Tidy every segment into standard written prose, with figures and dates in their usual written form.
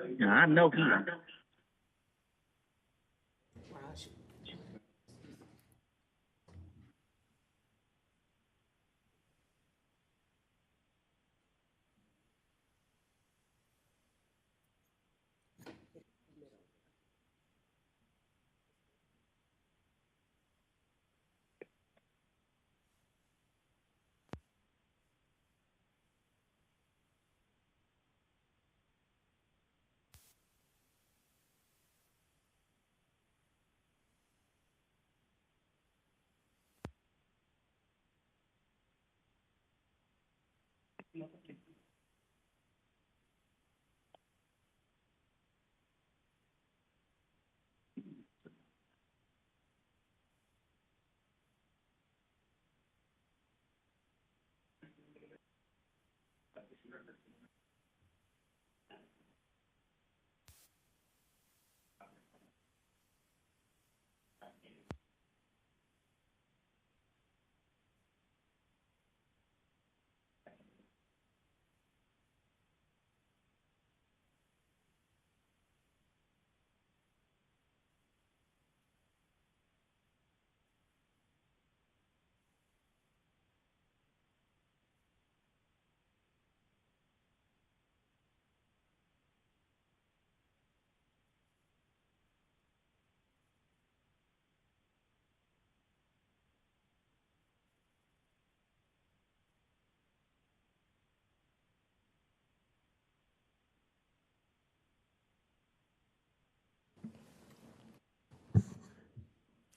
I know he.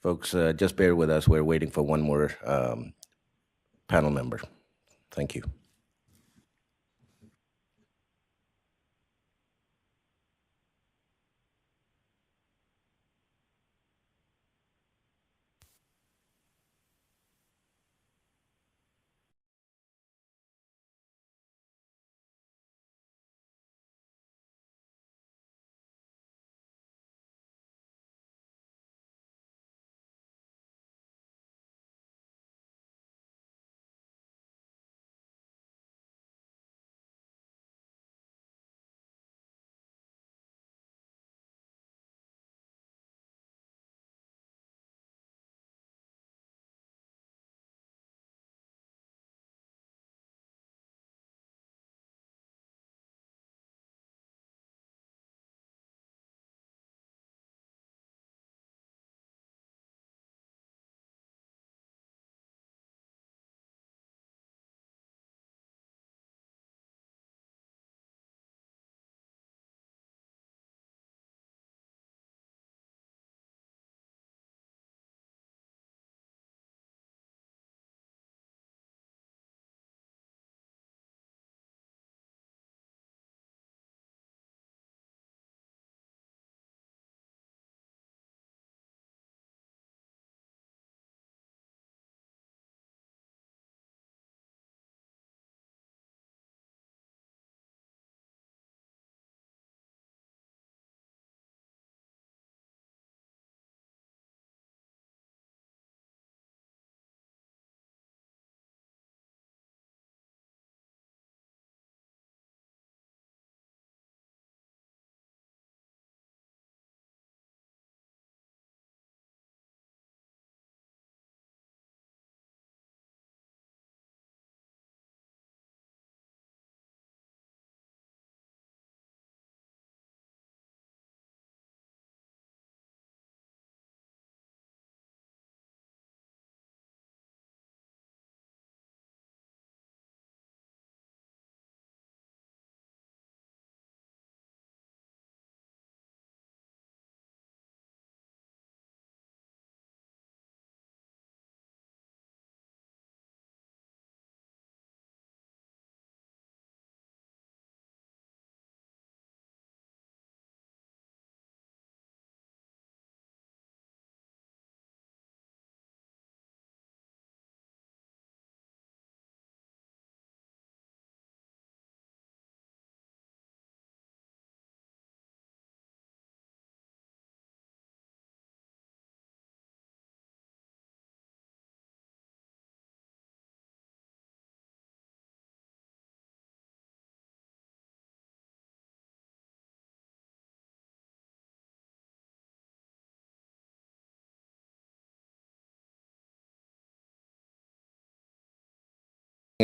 Folks, just bear with us. We're waiting for one more panel member. Thank you.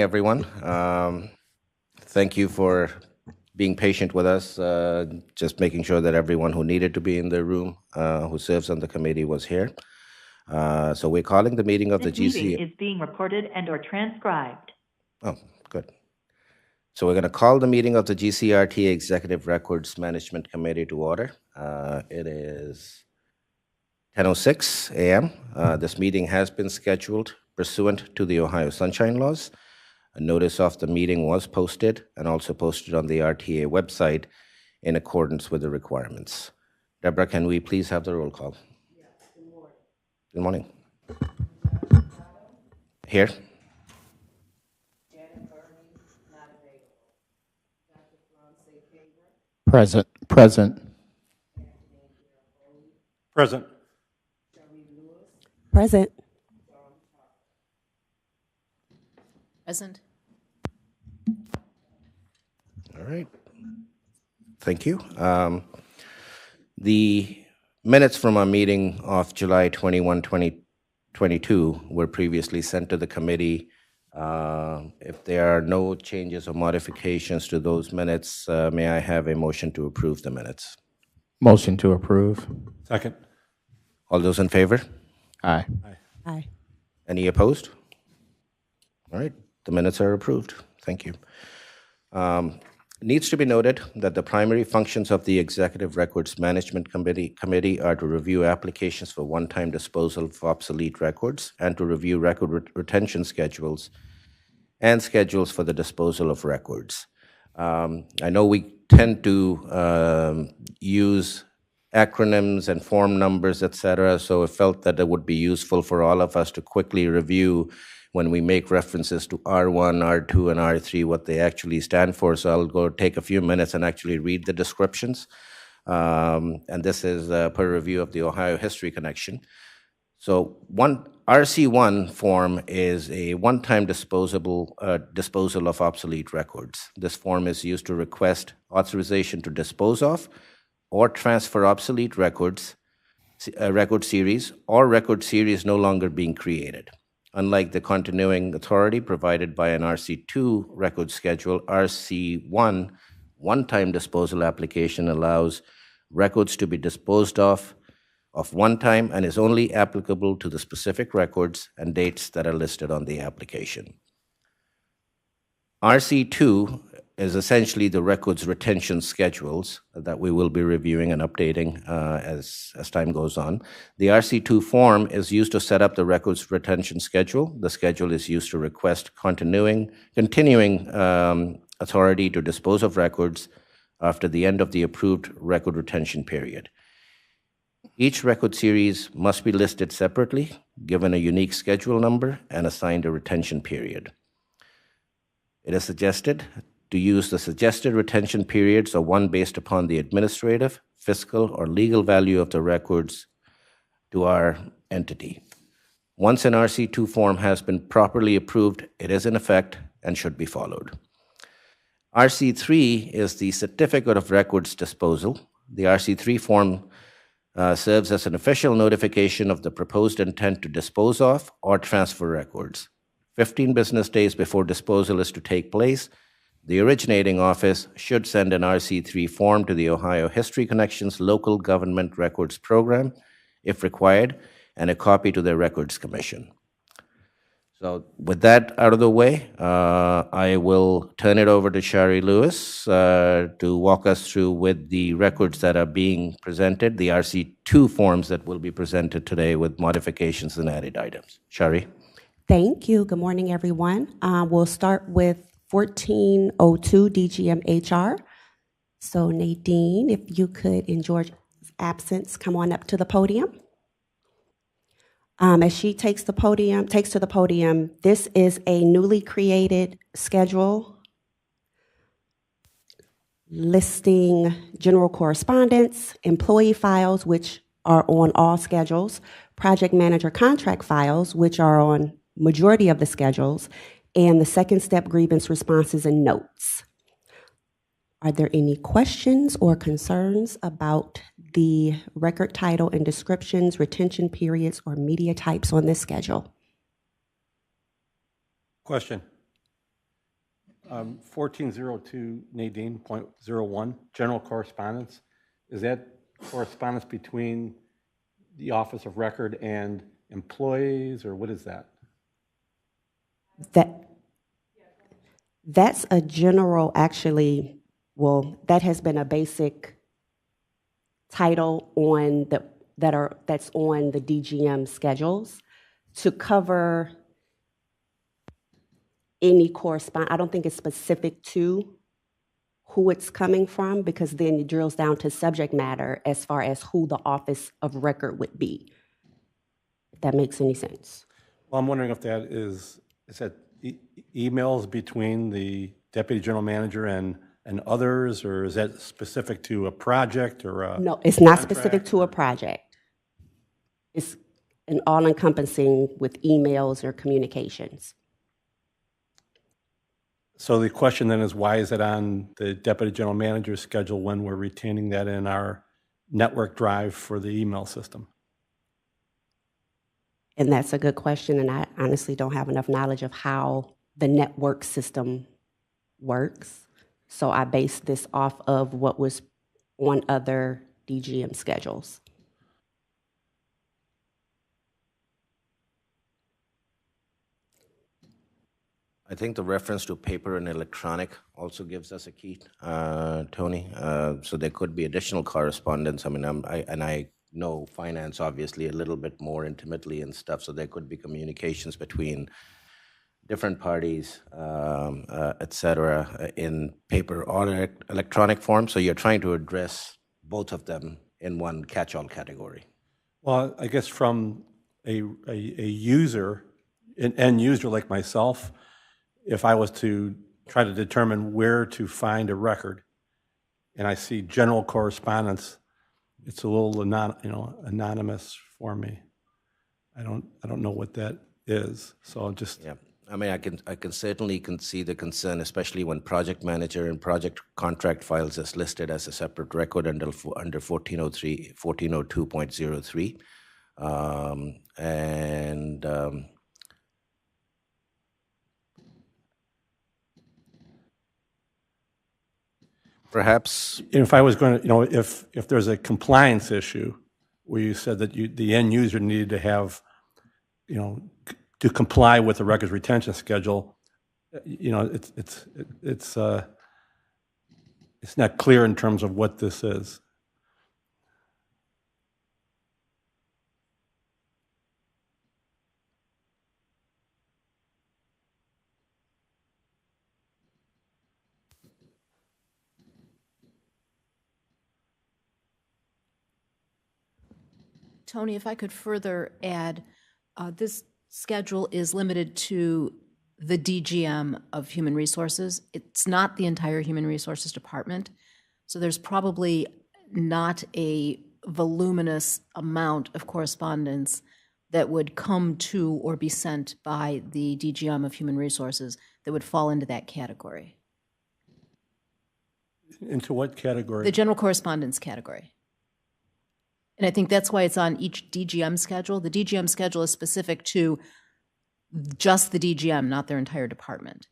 Everyone. Thank you for being patient with us, just making sure that everyone who needed to be in the room, who serves on the committee, was here. So we're calling the meeting of the This GC. meeting is being recorded and or transcribed. Oh, good. So we're going to call the meeting of the GCRT Executive Records Management Committee to order. It is 10:06 a.m. This meeting has been scheduled pursuant to the Ohio Sunshine Laws. A notice of the meeting was posted and also posted on the RTA website in accordance with the requirements. Deborah, can we please have the roll call? Yes, good morning. Good morning. Here. Present. Present. Present. Present. Present. All right. Thank you. The minutes from our meeting of July 21, 2022 were previously sent to the committee. If there are no changes or modifications to those minutes, may I have a motion to approve the minutes? Motion to approve. Second. All those in favor? Aye. Aye. Any opposed? All right, the minutes are approved. Thank you. Needs to be noted that the primary functions of the Executive Records Management Committee are to review applications for one-time disposal of obsolete records and to review record retention schedules and schedules for the disposal of records. I know we tend to use acronyms and form numbers, et cetera, so it felt that it would be useful for all of us to quickly review when we make references to R1, R2, and R3, what they actually stand for. So I'll go take a few minutes and actually read the descriptions. And this is per review of the Ohio History Connection. So RC1 form is a one-time disposal of obsolete records. This form is used to request authorization to dispose of or transfer obsolete records, record series, or record series no longer being created. Unlike the continuing authority provided by an RC2 record schedule, RC1 one-time disposal application allows records to be disposed of one time and is only applicable to the specific records and dates that are listed on the application. RC2 is essentially the records retention schedules that we will be reviewing and updating as time goes on. The RC2 form is used to set up the records retention schedule. The schedule is used to request continuing authority to dispose of records after the end of the approved record retention period. Each record series must be listed separately, given a unique schedule number, and assigned a retention period. It is suggested to use the suggested retention periods or one based upon the administrative, fiscal, or legal value of the records to our entity. Once an RC2 form has been properly approved, it is in effect and should be followed. RC3 is the Certificate of Records Disposal. The RC3 form serves as an official notification of the proposed intent to dispose of or transfer records. 15 business days before disposal is to take place, the originating office should send an RC3 form to the Ohio History Connections Local Government Records Program, if required, and a copy to the Records Commission. So with that out of the way, I will turn it over to Shari Lewis to walk us through with the records that are being presented, the RC2 forms that will be presented today with modifications and added items. Shari. Thank you. Good morning, everyone. We'll start with 1402 DGM-HR. So Nadine, if you could, in George's absence, come on up to the podium. As she takes to the podium, this is a newly created schedule listing general correspondence, employee files, which are on all schedules, project manager contract files, which are on majority of the schedules, and the second step grievance responses and notes. Are there any questions or concerns about the record title and descriptions, retention periods, or media types on this schedule? Question. 1402 Nadine, .01, general correspondence. Is that correspondence between the Office of Record and employees, or what is that? That's a general, actually, well, that has been a basic title on that's on the DGM schedules to cover any I don't think it's specific to who it's coming from, because then it drills down to subject matter as far as who the Office of Record would be, if that makes any sense. Well, I'm wondering if that is that emails between the deputy general manager and others, or is that specific to a project or a No, it's not contract, specific to a project. It's an all-encompassing with emails or communications. So the question then is, why is it on the deputy general manager's schedule when we're retaining that in our network drive for the email system? And that's a good question, and I honestly don't have enough knowledge of how the network system works. So I based this off of what was on other DGM schedules. I think the reference to paper and electronic also gives us a key, Tony. So there could be additional correspondence. I mean, I know finance obviously a little bit more intimately and stuff, so there could be communications between different parties, et cetera, in paper or electronic form. So you're trying to address both of them in one catch-all category. Well, I guess from a user, an end user like myself, if I was to try to determine where to find a record, and I see general correspondence, it's a little anonymous for me. I don't know what that is. So I'll just Yeah, I mean, I can certainly see the concern, especially when project manager and project contract files is listed as a separate record under 1402.03, and perhaps if I was going to, if there's a compliance issue where you said that the end user needed to have, to comply with the records retention schedule, it's not clear in terms of what this is. Tony, if I could further add, this schedule is limited to the DGM of Human Resources. It's not the entire Human Resources Department. So there's probably not a voluminous amount of correspondence that would come to or be sent by the DGM of Human Resources that would fall into that category. Into what category? The general correspondence category. And I think that's why it's on each DGM schedule. The DGM schedule is specific to just the DGM, not their entire department.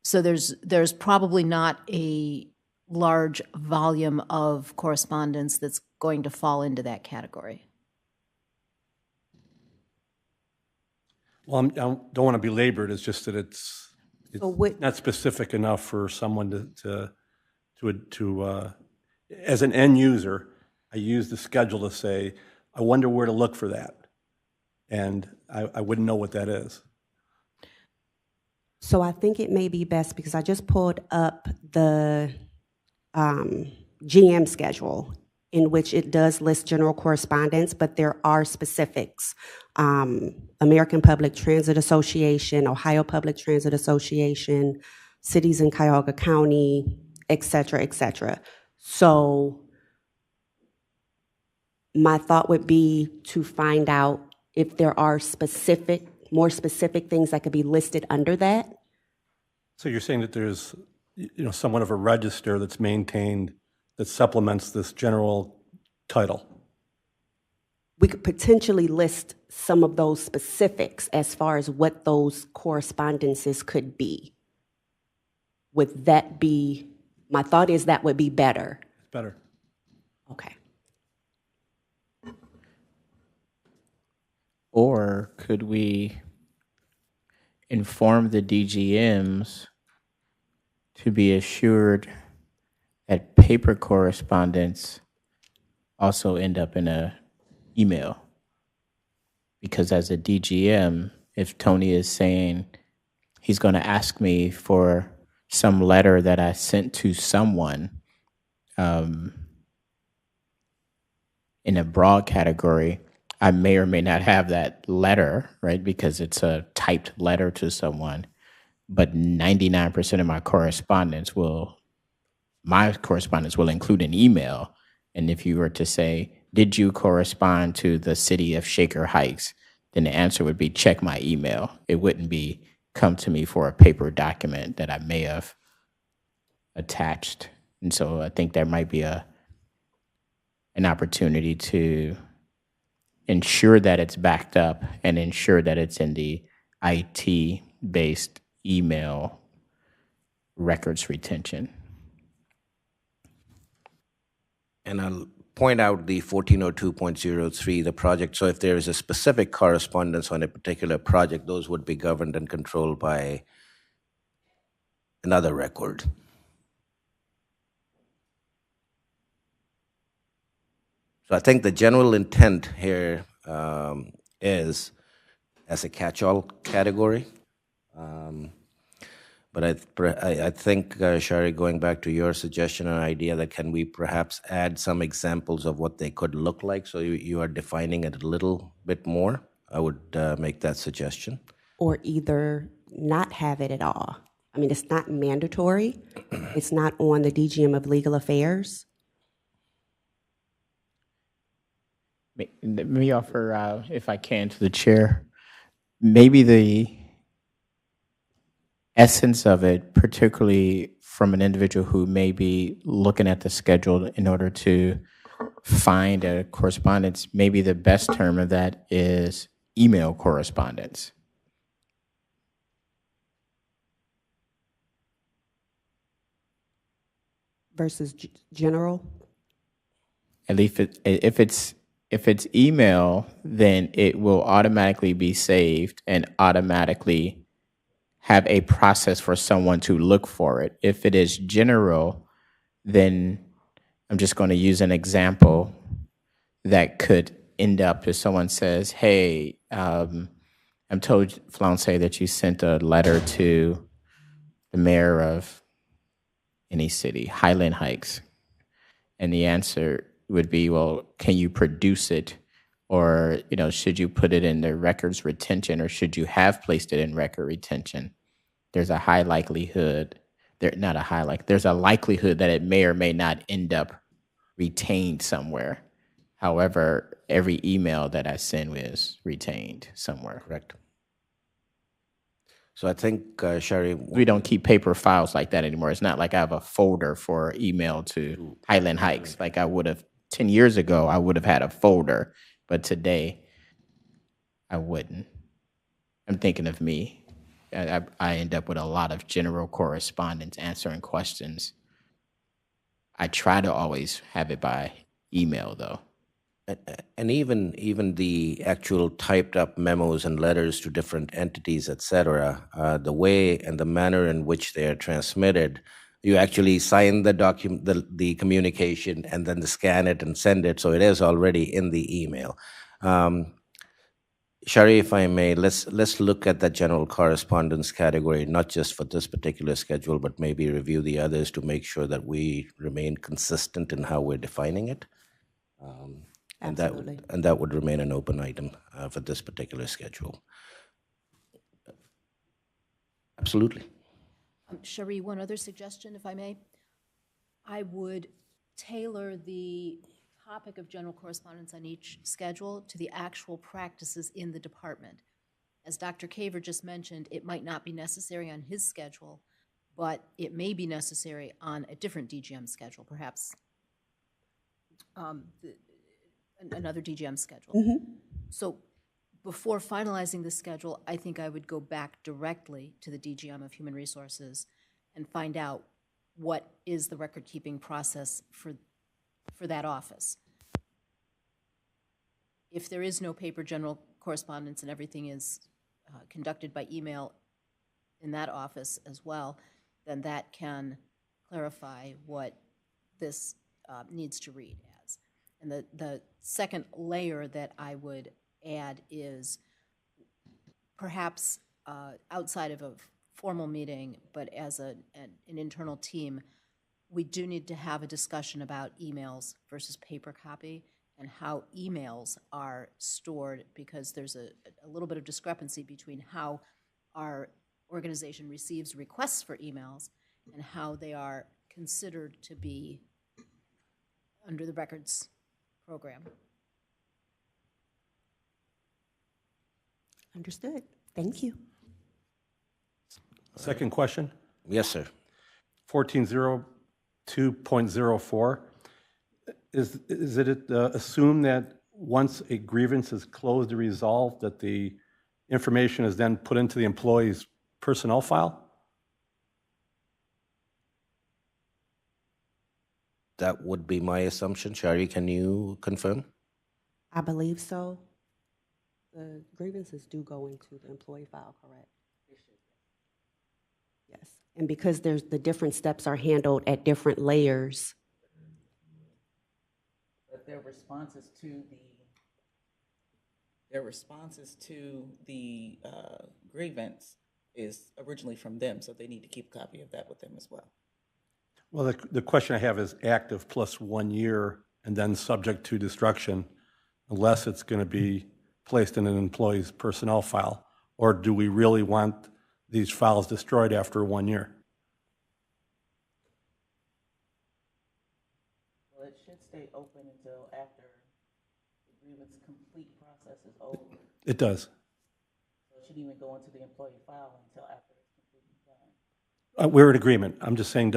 So there's probably not a large volume of correspondence that's going to fall into that category. Well, I don't want to be labored. It's just that it's So what- not specific enough for someone to as an end user, I use the schedule to say, I wonder where to look for that. And I wouldn't know what that is. So I think it may be best, because I just pulled up the GM schedule, in which it does list general correspondence, but there are specifics. American Public Transit Association, Ohio Public Transit Association, cities in Cuyahoga County, et cetera, et cetera. So my thought would be to find out if there are more specific things that could be listed under that. So you're saying that there's, somewhat of a register that's maintained that supplements this general title? We could potentially list some of those specifics as far as what those correspondences could be. would that be, my thought is that would be better. It's better. Okay. Or could we inform the DGMs to be assured that paper correspondence also end up in a email? Because as a DGM, if Tony is saying he's going to ask me for some letter that I sent to someone in a broad category, I may or may not have that letter, right? Because it's a typed letter to someone. But 99% of my correspondence will include an email. And if you were to say, did you correspond to the city of Shaker Heights? Then the answer would be check my email. It wouldn't be come to me for a paper document that I may have attached. And so I think there might be an opportunity to ensure that it's backed up and ensure that it's in the IT-based email records retention. And I'll point out the 1402.03, the project. So if there is a specific correspondence on a particular project, those would be governed and controlled by another record. So I think the general intent here is as a catch-all category. But I think, Shari, going back to your suggestion and idea that can we perhaps add some examples of what they could look like, so you are defining it a little bit more, I would make that suggestion. Or either not have it at all. I mean, it's not mandatory. It's not on the DGM of Legal Affairs. Let me offer, if I can, to the chair, maybe the essence of it, particularly from an individual who may be looking at the schedule in order to find a correspondence, maybe the best term of that is email correspondence. Versus general. At least if it's email, then it will automatically be saved and automatically have a process for someone to look for it. If it is general, then I'm just going to use an example that could end up if someone says, hey, I'm told, Flauncey, that you sent a letter to the mayor of any city, Highland Heights. And the answer would be, well, can you produce it? Or, should you put it in the records retention, or should you have placed it in record retention? There's a high likelihood, there's a likelihood that it may or may not end up retained somewhere. However, every email that I send is retained somewhere. Correct. So I think, Shari, we don't keep paper files like that anymore. It's not like I have a folder for email to Highland Heights. Like I would have 10 years ago, I would have had a folder, but today I wouldn't. I'm thinking of me. I end up with a lot of general correspondence, answering questions. I try to always have it by email, though. and even the actual typed up memos and letters to different entities, et cetera, the way and the manner in which they are transmitted, you actually sign the document, the communication, and then scan it and send it, so it is already in the email. Shari, if I may, let's look at that general correspondence category, not just for this particular schedule, but maybe review the others to make sure that we remain consistent in how we're defining it. Absolutely. And that would remain an open item for this particular schedule. Absolutely. Cherie, one other suggestion, if I may. I would tailor the topic of general correspondence on each schedule to the actual practices in the department. As Dr. Caver just mentioned, it might not be necessary on his schedule, but it may be necessary on a different DGM schedule, perhaps another DGM schedule. Mm-hmm. So before finalizing the schedule, I think I would go back directly to the DGM of Human Resources and find out what is the record-keeping process for that office. If there is no paper general correspondence and everything is conducted by email in that office as well, then that can clarify what this needs to read as. And the second layer that I would add is perhaps outside of a formal meeting, but as an internal team, we do need to have a discussion about emails versus paper copy and how emails are stored, because there's a little bit of discrepancy between how our organization receives requests for emails and how they are considered to be under the records program. Understood. Thank you. Second question, Yes, sir. 1402.04. Is it assumed that once a grievance is closed or resolved, that the information is then put into the employee's personnel file? That would be my assumption. Shari, can you confirm? I believe so. The grievances do go into the employee file, correct? Yes. And because the different steps are handled at different layers. But their responses to the grievance is originally from them, so they need to keep a copy of that with them as well. Well, the question I have is active plus 1 year and then subject to destruction, unless it's going to be placed in an employee's personnel file. Or do we really want these files destroyed after 1 year? Well, it should stay open until after the grievance complete process is over. It does. So it shouldn't even go into the employee file until after it's completely done. We're in agreement. I'm just saying,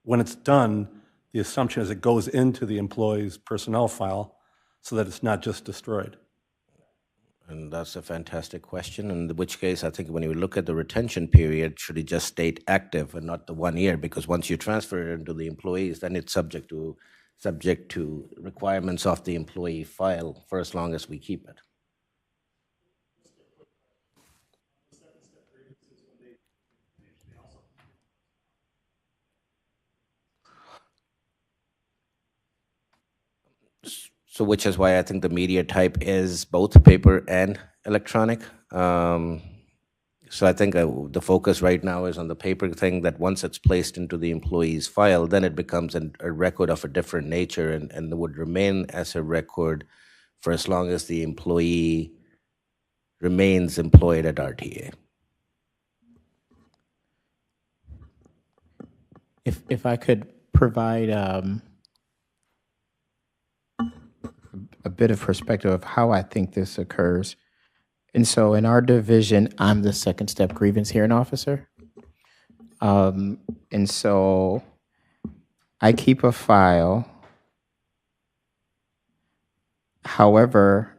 when it's done, the assumption is it goes into the employee's personnel file so that it's not just destroyed. And that's a fantastic question, in which case I think when you look at the retention period, should it just state active and not the 1 year? Because once you transfer it into the employees, then it's subject to requirements of the employee file for as long as we keep it. So which is why I think the media type is both paper and electronic. So I think the focus right now is on the paper thing, that once it's placed into the employee's file, then it becomes a record of a different nature and would remain as a record for as long as the employee remains employed at RTA. If I could provide a bit of perspective of how I think this occurs. And so in our division, I'm the second step grievance hearing officer. And so I keep a file. However,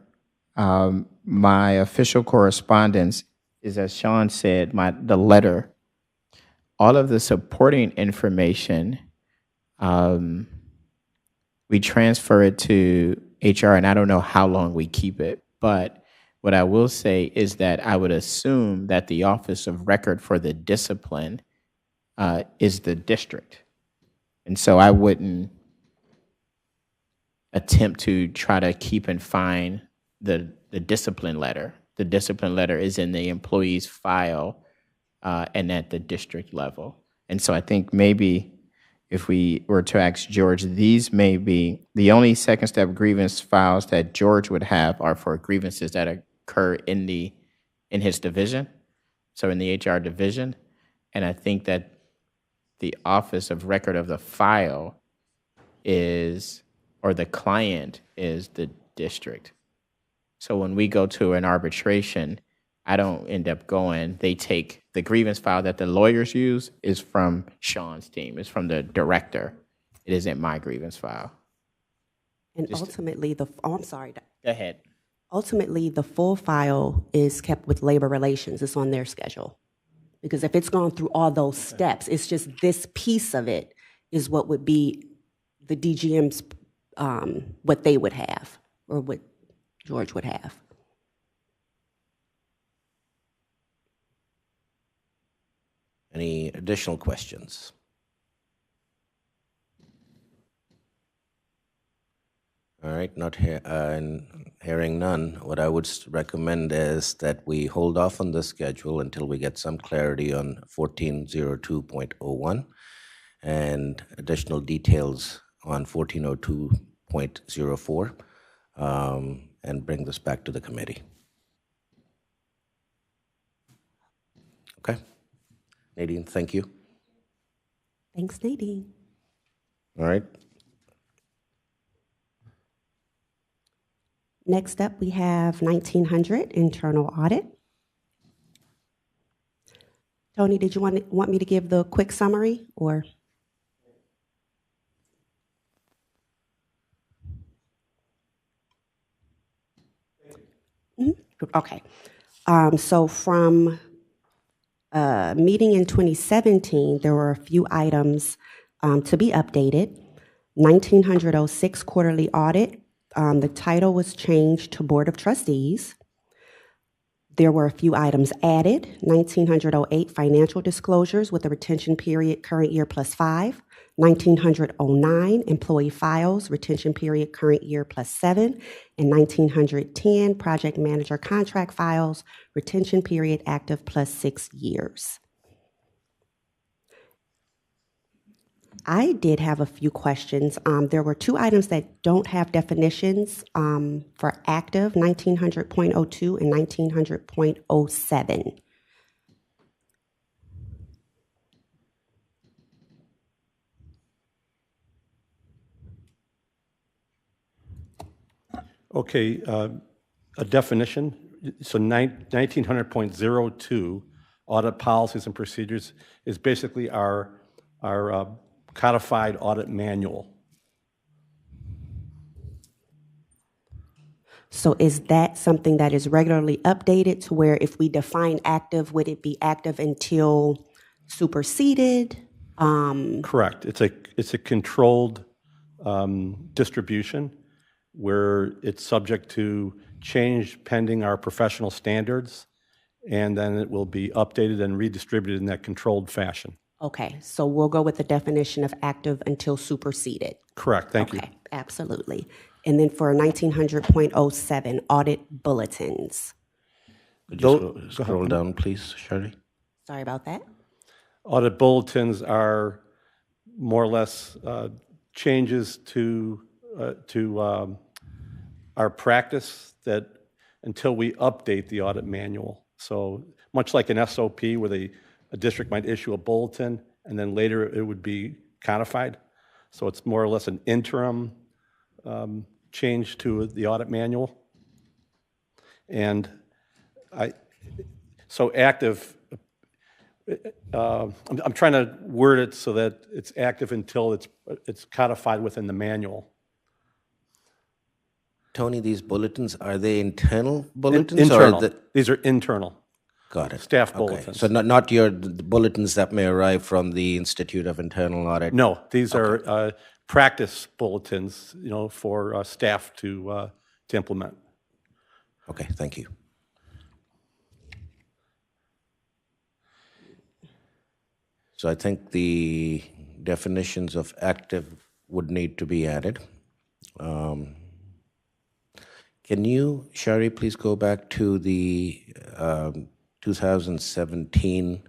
my official correspondence is, as Sean said, the letter. All of the supporting information, we transfer it to HR, and I don't know how long we keep it, but what I will say is that I would assume that the Office of Record for the discipline is the district. And so I wouldn't attempt to try to keep and find the discipline letter. The discipline letter is in the employee's file and at the district level. And so I think maybe if we were to ask George, these may be the only second step grievance files that George would have are for grievances that occur in his division, so in the HR division. And I think that the Office of Record of the file is, or the client is, the district. So when we go to an arbitration, I don't end up going, they take the grievance file that the lawyers use is from Sean's team, it's from the director. It isn't my grievance file. And ultimately, I'm sorry. Go ahead. Ultimately, the full file is kept with labor relations. It's on their schedule. Because if it's gone through all those steps, it's just this piece of it is what would be the DGM's, what they would have, or what George would have. Any additional questions? All right, not hearing none, what I would recommend is that we hold off on the schedule until we get some clarity on 1402.01 and additional details on 1402.04, and bring this back to the committee. Okay. Nadine, thank you. Thanks, Nadine. All right. Next up, we have 1900 internal audit. Tony, did you want me to give the quick summary, or? Okay. So from a meeting in 2017, there were a few items to be updated. 1906 quarterly audit. The title was changed to Board of Trustees. There were a few items added. 1908 financial disclosures with a retention period current year plus 5. 1909 employee files, retention period current year plus 7. And 1910 project manager contract files, retention period active plus 6 years. I did have a few questions. There were 2 items that don't have definitions for active, 1900.02 and 1900.07. Okay, a definition. So 1900.02 audit policies and procedures is basically our codified audit manual. So is that something that is regularly updated to where if we define active, would it be active until superseded? Correct. It's a controlled distribution where it's subject to change pending our professional standards, and then it will be updated and redistributed in that controlled fashion. Okay, so we'll go with the definition of active until superseded. Correct, thank you. Okay, absolutely. And then for 1900.07, audit bulletins. Could you scroll down, please, Shirley? Sorry about that. Audit bulletins are more or less changes to our practice that until we update the audit manual. So much like an SOP where a district might issue a bulletin and then later it would be codified. So it's more or less an interim change to the audit manual. And so active, I'm trying to word it so that it's active until it's codified within the manual. Tony, these bulletins, are they internal bulletins? Internal. Or These are internal. Got it. Staff Okay. bulletins. So not the bulletins that may arrive from the Institute of Internal Audit? No, these are practice bulletins, for staff to implement. Okay, thank you. So I think the definitions of active would need to be added. Can you, Shari, please go back to the 2017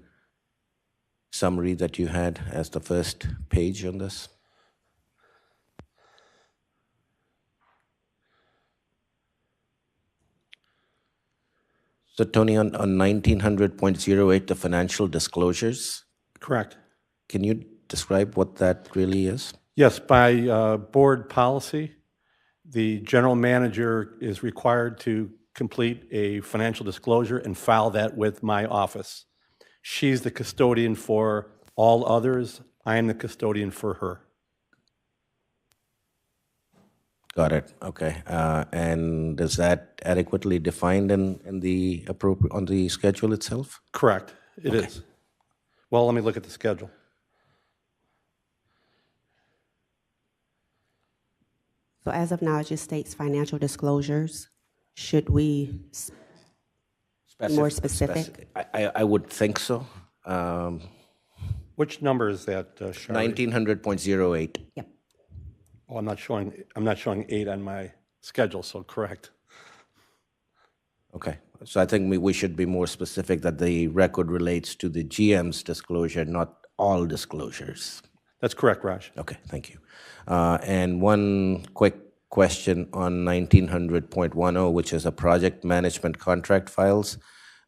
summary that you had as the first page on this? So Tony, on 1900.08, the financial disclosures, Correct. can you describe what that really is? Yes, by board policy, the general manager is required to complete a financial disclosure and file that with my office. She's the custodian for all others. I am the custodian for her. Got it. Okay. And is that adequately defined in the on the schedule itself? Correct. It is. Well, let me look at the schedule. So as of now, it just states financial disclosures. Should we be more specific? I would think so. Which number is that, Shari? 1900.08. Yep. Oh, I'm not showing 8 on my schedule, so correct. Okay, so I think we should be more specific that the record relates to the GM's disclosure, not all disclosures. That's correct, Raj. Okay, thank you. And one quick question on 1900.10, which is a project management contract files.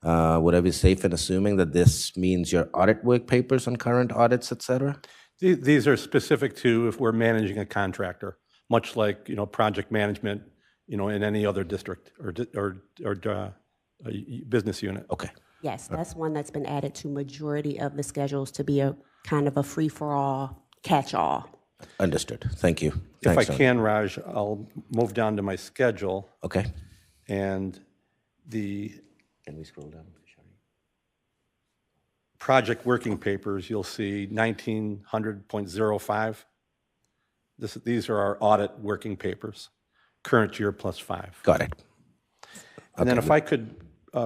Would I be safe in assuming that this means your audit work papers on current audits, et cetera? These are specific to if we're managing a contractor, much like, project management, in any other district or business unit. Okay, Yes, that's one that's been added to majority of the schedules to be a kind of a free-for-all, catch-all. understood. Thank you. If I Thanks, Tony. can, Raj, I'll move down to my schedule, Okay. and the Can we scroll down? Shari? project working papers, you'll see 1900.05. These are our audit working papers, current year plus 5. Got it. And then if I could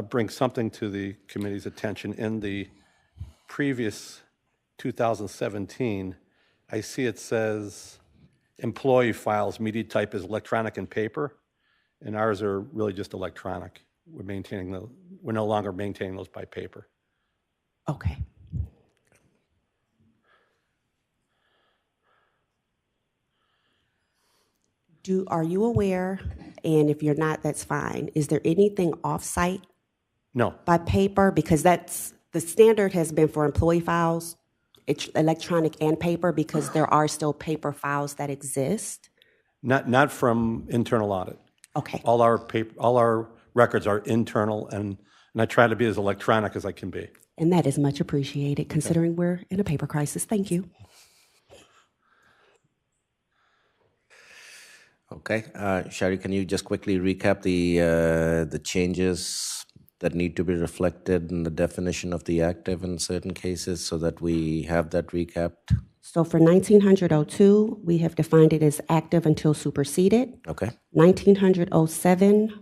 bring something to the committee's attention, in the previous 2017, I see it says employee files, media type is electronic and paper, and ours are really just electronic. We're no longer maintaining those by paper. Okay. Are you aware, and if you're not, that's fine, is there anything off-site No, by paper? Because that's, the standard has been for employee files, it's electronic and paper, because there are still paper files that exist. not from internal audit. Okay, All our records are internal, and I try to be as electronic as I can be. and that is much appreciated, considering we're in a paper crisis. Thank you. Okay, Shari, can you just quickly recap the changes that need to be reflected in the definition of the active in certain cases so that we have that recapped? So for 1902, we have defined it as active until superseded. Okay, 1907,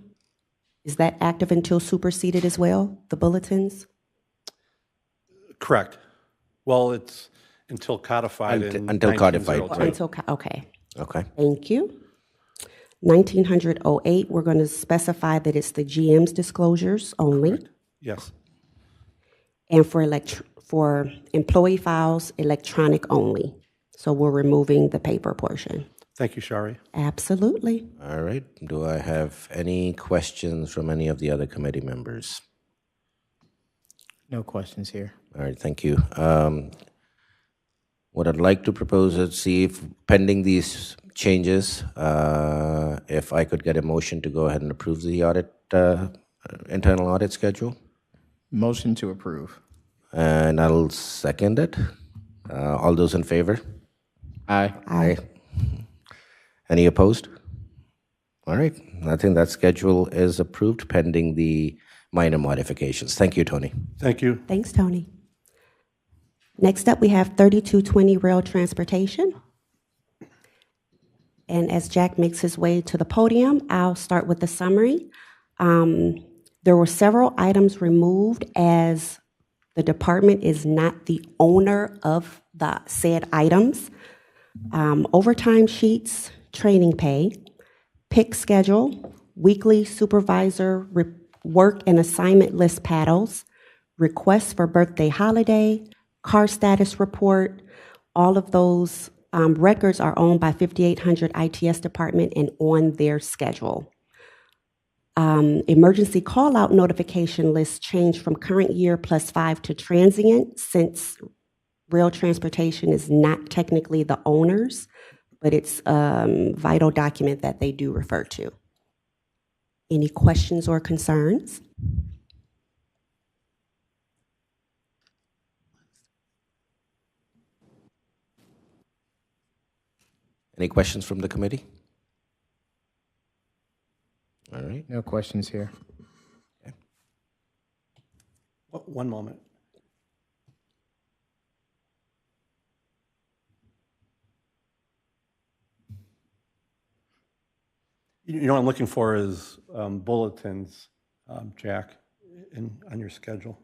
is that active until superseded as well, the bulletins? Correct. Well, it's until codified in Until codified, 1902. right. Until, okay, okay, thank you. 1908, we're going to specify that it's the GM's disclosures only. Yes. And for employee files, electronic only. So we're removing the paper portion. Thank you, Shari. Absolutely. all right. Do I have any questions from any of the other committee members? No questions here. All right, thank you. What I'd like to propose is see if pending these changes, if I could get a motion to go ahead and approve the audit, internal audit schedule, Motion to approve. and I'll second it. All those in favor? Aye. Aye. Any opposed? All right, I think that schedule is approved pending the minor modifications. Thank you, Tony. Thank you. Thanks, Tony. Next up, we have 3220 rail transportation. And as Jack makes his way to the podium, I'll start with the summary. There were several items removed as the department is not the owner of the said items. Overtime sheets, training pay, pick schedule, weekly supervisor work and assignment list paddles, requests for birthday holiday, car status report. All of those records are owned by 5800 ITS department and on their schedule. Emergency call-out notification list changed from current year +5 to transient, since rail transportation is not technically the owners, but it's a vital document that they do refer to. Any questions or concerns? Any questions from the committee? All right. No questions here. One moment. You know what I'm looking for is bulletins, Jack, on your schedule.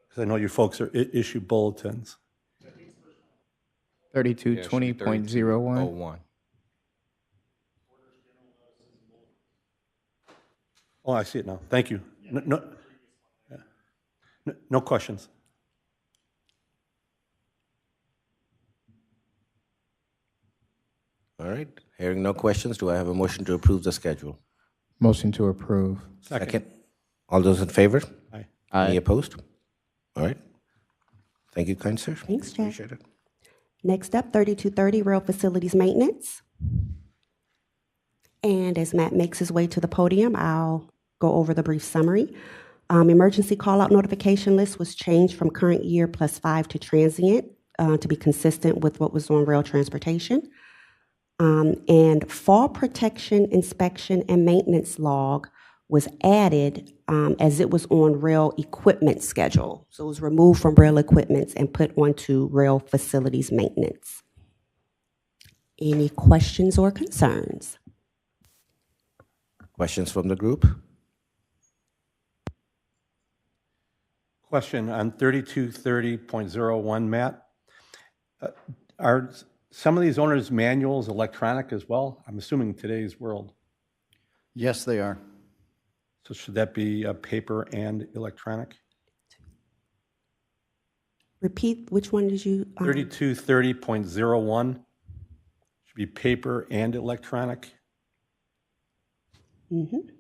Because I know you folks issue bulletins. 3220.01. Oh, I see it now. Thank you. No questions. All right. Hearing no questions, do I have a motion to approve the schedule? Motion to approve. Second. All those in favor? Aye. Any Aye. opposed? All right. Thank you, kind sir. Thanks, Jack. Appreciate it. Next up, 3230, rail facilities maintenance. And as Matt makes his way to the podium, I'll go over the brief summary. Emergency call-out notification list was changed from current year +5 to transient to be consistent with what was on rail transportation. And fall protection inspection and maintenance log was added as it was on rail equipment schedule. So it was removed from rail equipments and put onto rail facilities maintenance. Any questions or concerns? Questions from the group? Question on 3230.01, Matt. Are some of these owners' manuals electronic as well? I'm assuming today's world. Yes, they are. So should that be paper and electronic? Repeat, which one did you? 3230.01 should be paper and electronic. Mhm.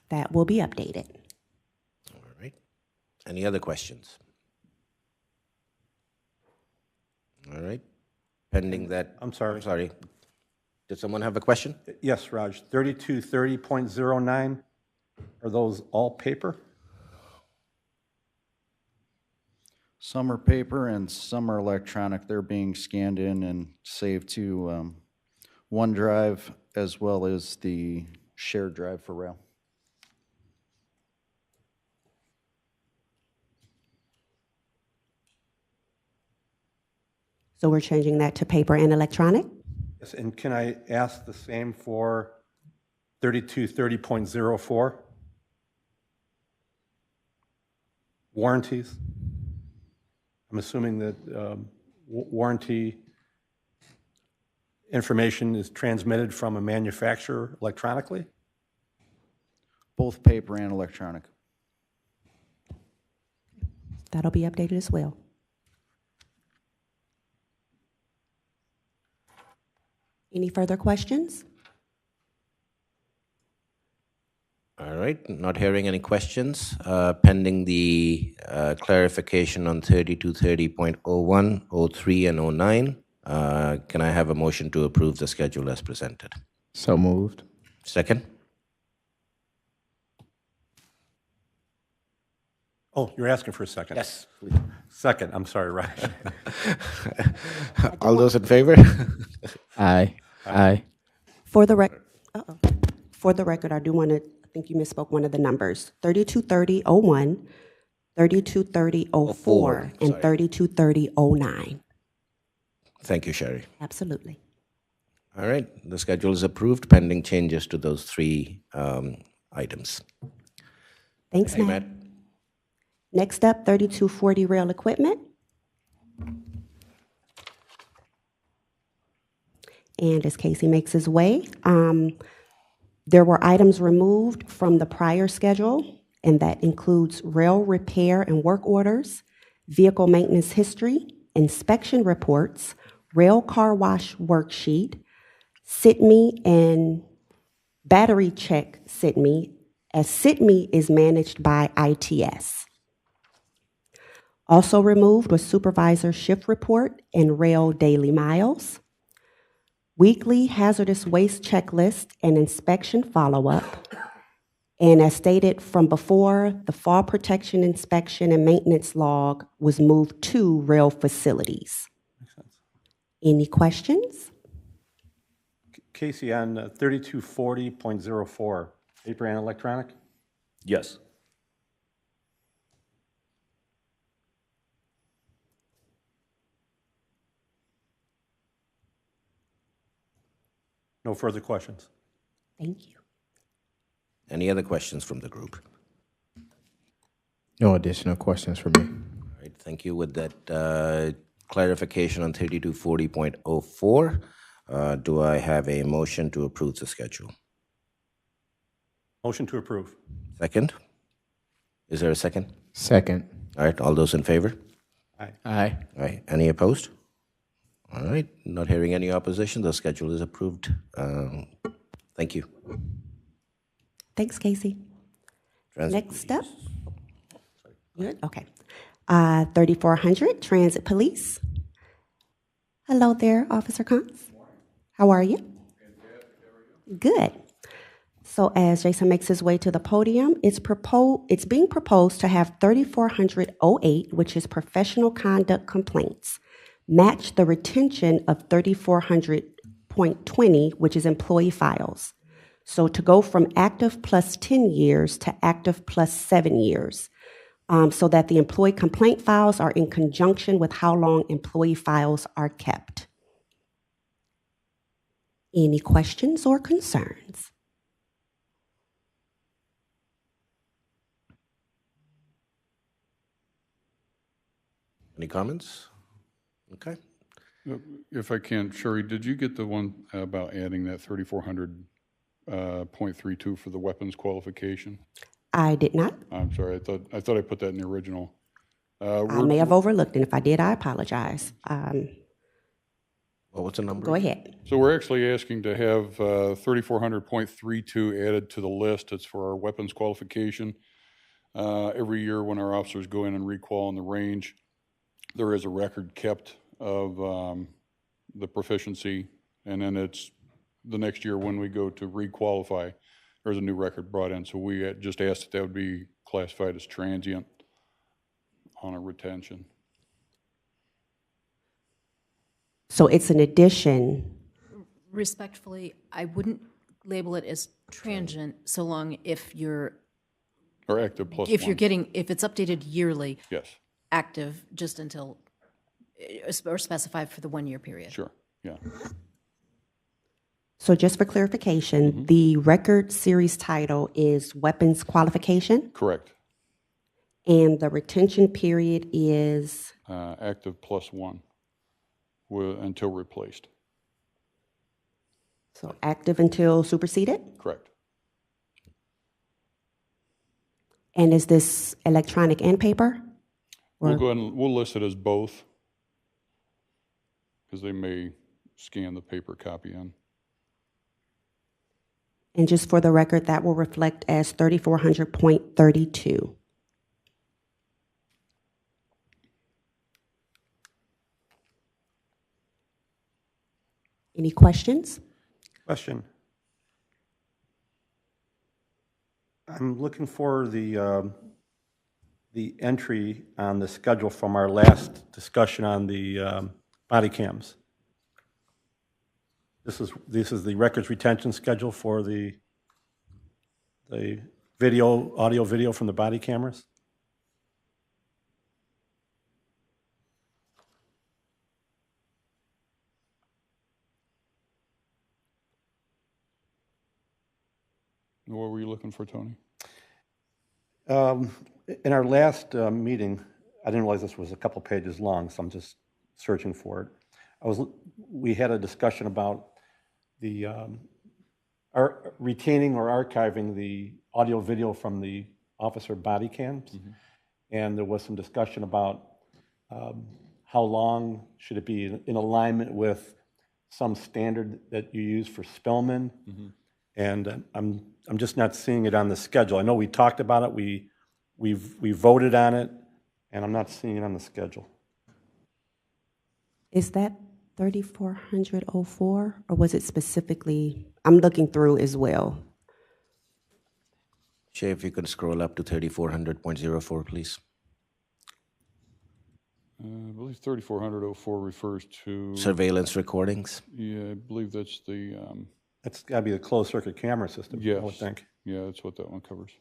That will be updated. All right. Any other questions? All right. Pending that. I'm sorry. I'm sorry. Did someone have a question? Yes, Raj. 3230.09, are those all paper? Some are paper and some are electronic. They're being scanned in and saved to OneDrive as well as the shared drive for rail. So we're changing that to paper and electronic? Yes, and can I ask the same for 3230.04? Warranties? I'm assuming that warranty information is transmitted from a manufacturer electronically? Both paper and electronic. That'll be updated as well. Any further questions? All right. Not hearing any questions. Pending the clarification on 3230.01, 03, and 09, can I have a motion to approve the schedule as presented? So moved. Second? Oh, you're asking for a second? Yes. Second, I'm sorry, Raj. All those in favor? Aye. Aye. For the record, I do want to, I think you misspoke one of the numbers. 3230.01, 3230.04, and sorry. 3230.09. Thank you, Sherry. Absolutely. All right. The schedule is approved pending changes to those three items. Thanks, Hey, Matt. Matt. Next up, 3240 rail equipment. And as Casey makes his way, there were items removed from the prior schedule, and that includes rail repair and work orders, vehicle maintenance history, inspection reports, rail car wash worksheet, SITME, and battery check SITME, as SITME is managed by ITS. Also removed was supervisor shift report and rail daily miles, weekly hazardous waste checklist and inspection follow-up, and as stated from before, the fall protection inspection and maintenance log was moved to rail facilities. Any questions? Casey, on 3240.04, paper and electronic? Yes. further questions. Thank you. Any other questions from the group? No additional questions for me. All right, thank you. With that clarification on 3240.04, do I have a motion to approve the schedule? Motion to approve. Second? Is there a second? Second. All right, all those in favor? Aye. All right, any opposed? All right, not hearing any opposition, the schedule is approved. Thank you. Thanks, Casey. Transit, Next please. up. Good, okay. 3400 Transit Police. Hello there, Officer Cons. How are you? Good. So as Jason makes his way to the podium, it's being proposed to have 3408, which is professional conduct complaints, match the retention of 3400.20, which is employee files. So to go from active plus 10 years to active plus 7 years, so that the employee complaint files are in conjunction with how long employee files are kept. Any questions or concerns? Any comments? Okay. If I can, Sherry, did you get the one about adding that 3400.32 for the weapons qualification? I did not. I'm sorry, I thought I put that in the original. I may have overlooked, and if I did, I apologize. What was the number? Go ahead. So we're actually asking to have 3400.32 added to the list. It's for our weapons qualification. Every year when our officers go in and requal in the range, there is a record kept of the proficiency, and then it's the next year when we go to requalify, there's a new record brought in. So we just asked that would be classified as transient on a retention. So it's an addition. Respectfully, I wouldn't label it as transient so long if you're, Or active plus if you're one. getting, if it's updated yearly, Yes, active just until, or specified for the 1 year period. sure, yeah. So just for clarification, the record series title is weapons qualification, Correct. and the retention period is, Active plus one until replaced. so active until superseded? Correct. And is this electronic and paper? We'll go ahead and we'll list it as both because they may scan the paper copy in. And just for the record, that will reflect as 3400.32. Any questions? Question. I'm looking for the entry on the schedule from our last discussion on the body cams. This is the records retention schedule for the video, audio, video from the body cameras. What were you looking for, Tony? In our last meeting, I didn't realize this was a couple pages long, so I'm just searching for it. We had a discussion about the retaining or archiving the audio video from the officer body cams, and there was some discussion about how long should it be in alignment with some standard that you use for Spellman, and I'm just not seeing it on the schedule. I know we talked about it, we voted on it, and I'm not seeing it on the schedule. Is that 3404, or was it specifically, I'm looking through as well. Shay, if you could scroll up to 3400.04, please. I believe 3400.04 refers to Surveillance recordings. Yeah, I believe that's the That's got to be the closed circuit camera system, I would Yes. think. yeah, that's what that one covers.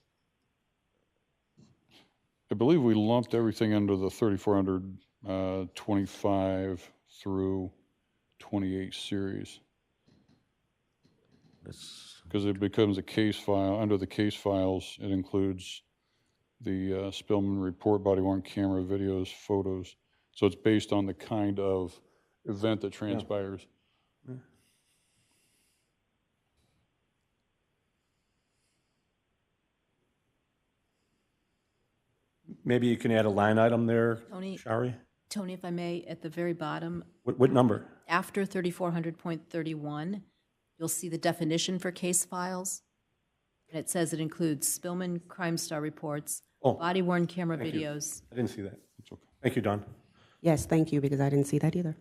I believe we lumped everything under the 3425 through 28 series. Because it becomes a case file. Under the case files, it includes the Spillman report, body-worn camera, videos, photos. So it's based on the kind of event that transpires. Maybe you can add a line item there, Tony? Shari? Tony, if I may, at the very bottom, What number? after 3400.31, you'll see the definition for case files. And it says it includes Spillman Crime Star reports, body-worn camera videos. I didn't see that. It's okay. Thank you, Don. Yes, thank you, because I didn't see that either.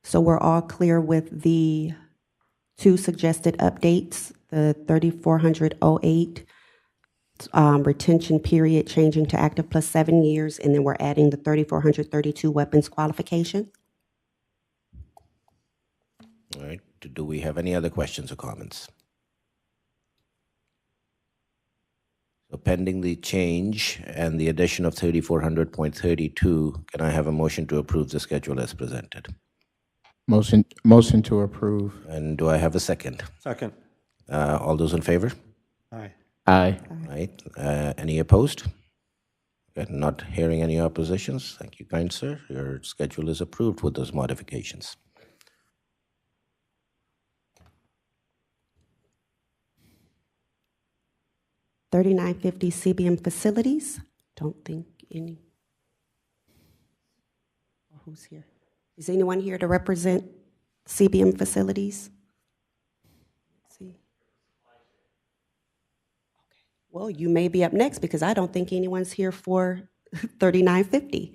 So we're all clear with the two suggested updates, the 3408 retention period changing to active plus 7 years, and then we're adding the 3432 weapons qualification. All right. Do we have any other questions or comments? So pending the change and the addition of 3400.32, can I have a motion to approve the schedule as presented? Motion to approve. And do I have a second? Second. All those in favor? Aye. Aye. Right. Any opposed? Okay, not hearing any oppositions. Thank you, kind sir. Your schedule is approved with those modifications. $39.50 CBM facilities. Don't think any. Who's here? Is anyone here to represent CBM facilities? Let's see. Okay. Well, you may be up next because I don't think anyone's here for 3950.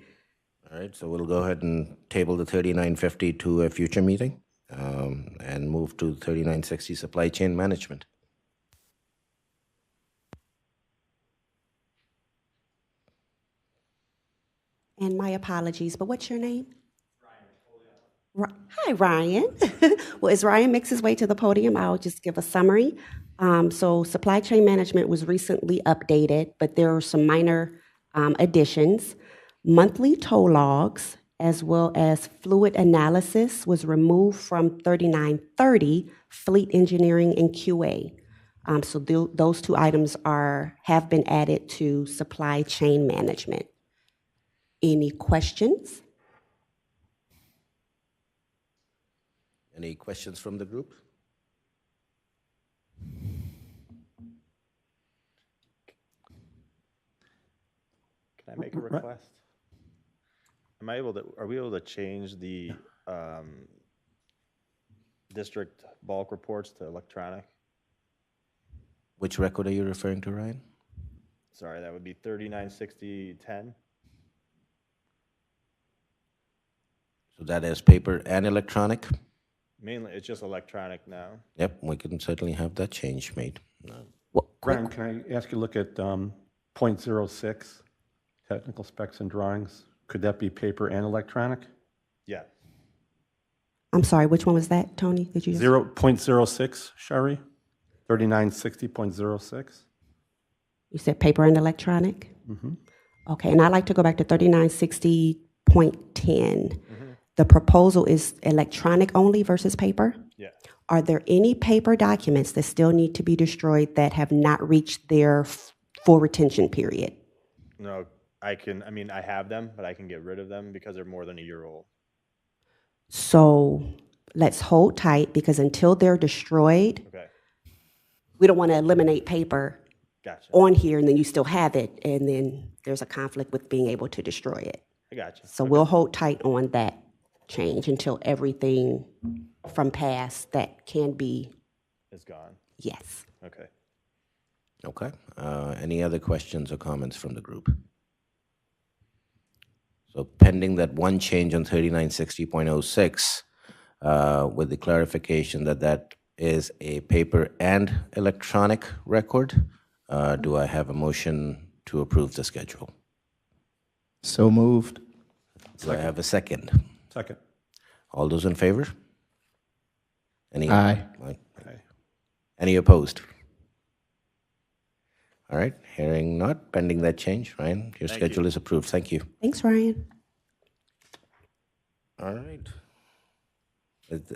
All right, so we'll go ahead and table the 3950 to a future meeting and move to 3960 supply chain management. And my apologies, but what's your name? Hi, Ryan. Well, as Ryan makes his way to the podium, I'll just give a summary. So supply chain management was recently updated, but there are some minor additions. Monthly tow logs, as well as fluid analysis, was removed from 3930, fleet engineering and QA. So those two items have been added to supply chain management. Any questions? Any questions from the group? Can I make a request? Are we able to change the district bulk reports to electronic? Which record are you referring to, Ryan? Sorry, that would be 396010. So that is paper and electronic? Mainly, it's just electronic now. Yep, we can certainly have that change made. Brian, can I ask you to look at .06, technical specs and drawings? Could that be paper and electronic? Yeah. I'm sorry, which one was that, Tony? Did you just... 0.06, Shari? 3960.06? You said paper and electronic? Mm-hmm. Okay, and I'd like to go back to 3960.10. The proposal is electronic only versus paper? Yeah. Are there any paper documents that still need to be destroyed that have not reached their full retention period? No, I have them, but I can get rid of them because they're more than a year old. So let's hold tight because until they're destroyed, Okay. we don't want to eliminate paper Gotcha. on here and then you still have it and then there's a conflict with being able to destroy it. I gotcha. So we'll hold tight on that change until everything from past that can be. It's gone. Yes. Okay. Okay. Any other questions or comments from the group? So pending that one change on 3960.06 with the clarification that that is a paper and electronic record, do I have a motion to approve the schedule? So moved. Do I have a second? Second. All those in favor? Any? Aye. Aye. Any opposed? All right, hearing not, pending that change, Ryan, your schedule is approved. Thank you. Thanks, Ryan. All right.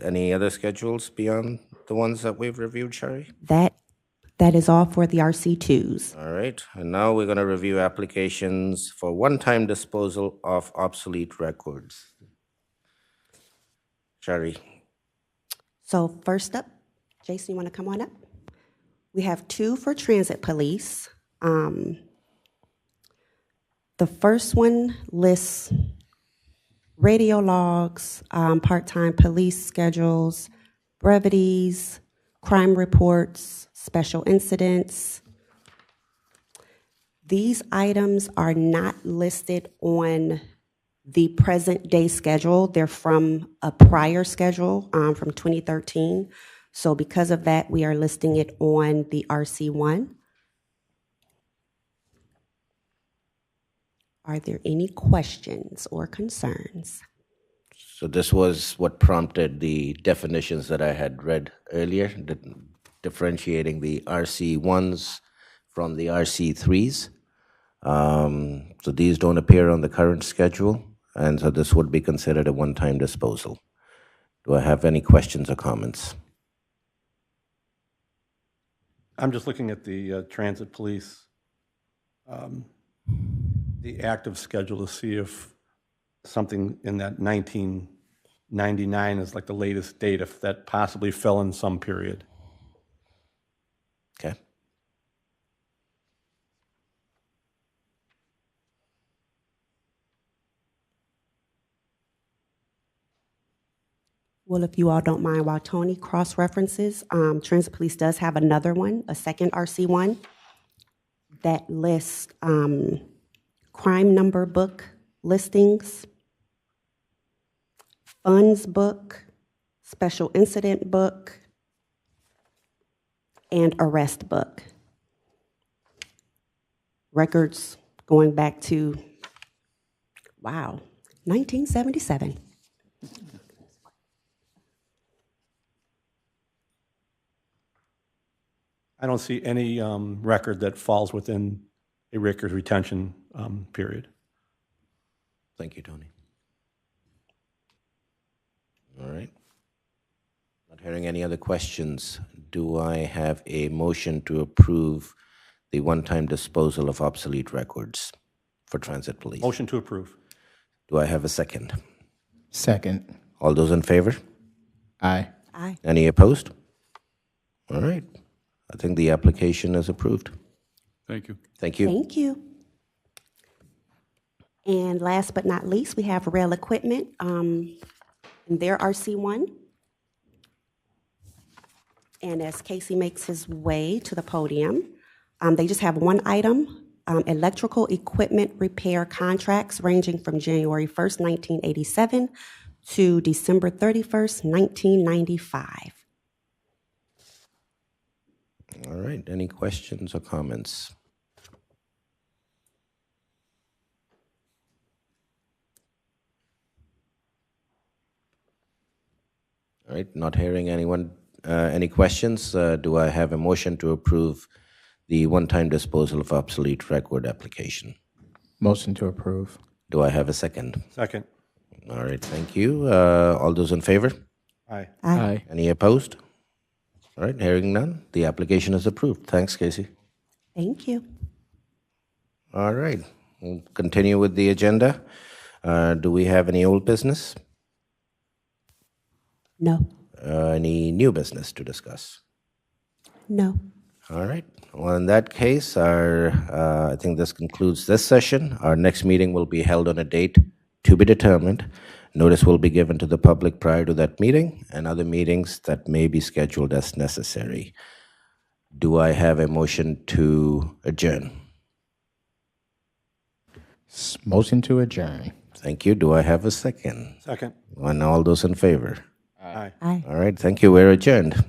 Any other schedules beyond the ones that we've reviewed, Sherry? That is all for the RC2s. All right, and now we're going to review applications for one-time disposal of obsolete records. Sherry, So first up, Jason, you want to come on up? We have 2 for transit police. The first one lists radio logs, part-time police schedules, brevities, crime reports, special incidents. These items are not listed on the present day schedule. They're from a prior schedule from 2013. So because of that, we are listing it on the RC1. Are there any questions or concerns? so this was what prompted the definitions that I had read earlier, differentiating the RC1s from the RC3s. So these don't appear on the current schedule, and so this would be considered a one-time disposal. Do I have any questions or comments? I'm just looking at the transit police, the active schedule to see if something in that 1999 is like the latest date, if that possibly fell in some period. Okay. Well, if you all don't mind, while Tony cross-references, Transit Police does have another one, a second RC1, that lists crime number book listings, funds book, special incident book, and arrest book. Records going back to, wow, 1977. I don't see any record that falls within a record retention period. Thank you, Tony. All right. Not hearing any other questions, do I have a motion to approve the one-time disposal of obsolete records for transit police? Motion to approve. Do I have a second? Second. All those in favor? Aye. Aye. Any opposed? All right. I think the application is approved. Thank you. Thank you. Thank you. And last but not least, we have rail equipment in their RC1. And as Casey makes his way to the podium, they just have one item, electrical equipment repair contracts ranging from January 1st, 1987 to December 31st, 1995. All right. Any questions or comments? All right. Not hearing anyone. Any questions? Do I have a motion to approve the one-time disposal of obsolete record application? Motion to approve. Do I have a second? Second. All right. Thank you. All those in favor? Aye. Aye. Any opposed? All right. Hearing none, the application is approved. Thanks, Casey. Thank you. All right. We'll continue with the agenda. Do we have any old business? No. Any new business to discuss? No. All right. Well, in that case, I think this concludes this session. Our next meeting will be held on a date to be determined. Notice will be given to the public prior to that meeting and other meetings that may be scheduled as necessary. Do I have a motion to adjourn? Motion to adjourn. Thank you. Do I have a second? Second. And all those in favor? Aye. Aye. All right. Thank you. We're adjourned.